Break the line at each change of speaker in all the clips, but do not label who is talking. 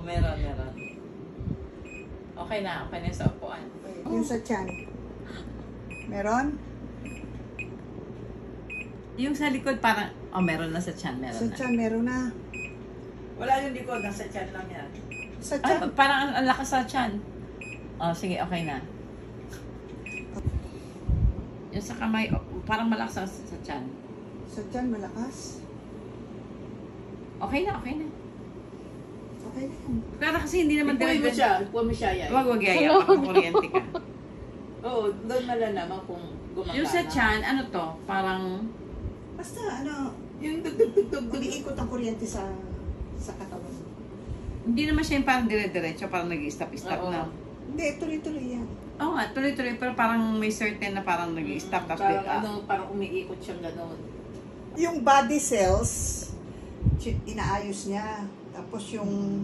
meron. Okay na sa upuan.
Yung sa tiyan. Meron?
Yung sa likod parang, meron na sa tiyan, meron
Sa
na.
tiyan, meron na.
Wala yung likod, nasa tiyan lang yan.
Sa
Ay,
tiyan.
parang ang lakas sa tiyan. Sige, okay na. Yung sa kamay, parang malakas sa tiyan.
Sa tiyan, malakas.
Okay na.
Okay na yan.
Pero kasi hindi naman
Ipuin mo siya, yay.
Wag yaya, kuryente ka.
Oo, doon malalaman kung gumagana.
Yung sa tiyan, ano to? Parang,
Basta,
Yung tug-tug-tug-tug.
umiikot ang kuryente sa katawan.
hindi naman siya yung parang dire-diretso, parang nag-stop-stop
Oo.
na.
Hindi, tuloy-tuloy yan.
Oo nga, tuloy-tuloy, pero parang may certain na parang nag-stop.
Parang umiikot siyang gano'n.
Yung body cells, inaayos niya. Tapos yung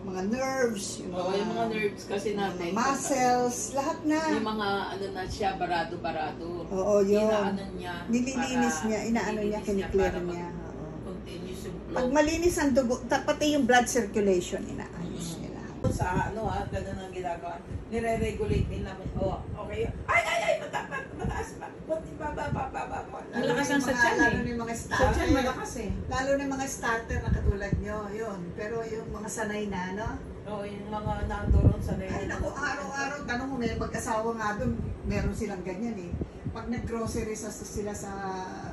mga nerves, yung
Oo, yung mga nerves kasi natin.
muscles, lahat na.
Yung mga na siya, barado-barado.
Oo, yun.
Inaano niya.
Nililinis niya, inaano niya, kiniklear niya. Oo.
Continuous yung flow.
Pag malinis ang dugo, pati yung blood circulation, inaayos niya lahat.
Sa ganun ang ginagawa. Nire-regulate din namin. Okay. Ay, mataas pa. Baba.
Ang lakas ng sa tiyan
Lalo
eh.
na yung mga
Sa
starter.
tiyan, malakas eh.
Lalo na yung mga starter na katulad nyo, yun. Pero yung mga sanay na, no?
Oo, yung mga nandoon sa
Ay, naku, araw-araw, tanong mo, may mag-asawa nga doon, meron silang ganyan eh. Pag nag-grocery sila sa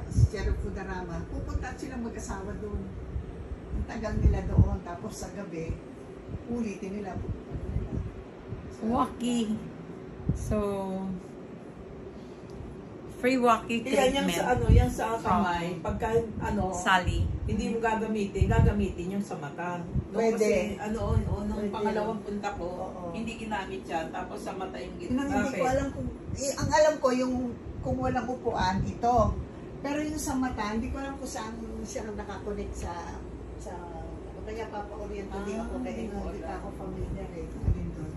Sheriff Foodarama, pupunta silang mag-asawa doon. Ang tagal nila doon, tapos sa gabi, ulitin nila.
Walkie. So, free walkie
Yan
treatment.
yung sa kamay. Pagka
Sally.
hindi mo gagamitin yung sa mata. No,
Pwede.
kasi nung
Pwede.
pangalawang punta ko,
Oo.
hindi ginamit siya. Tapos sa mata yung
Yun ang hindi ko alam kung, ang alam ko yung kung walang upuan, ito. Pero yung sa mata, hindi ko alam kung saan siya nakakonect sa kaya papakuryente din ako kaya hindi pa ako familiar eh. Alin doon.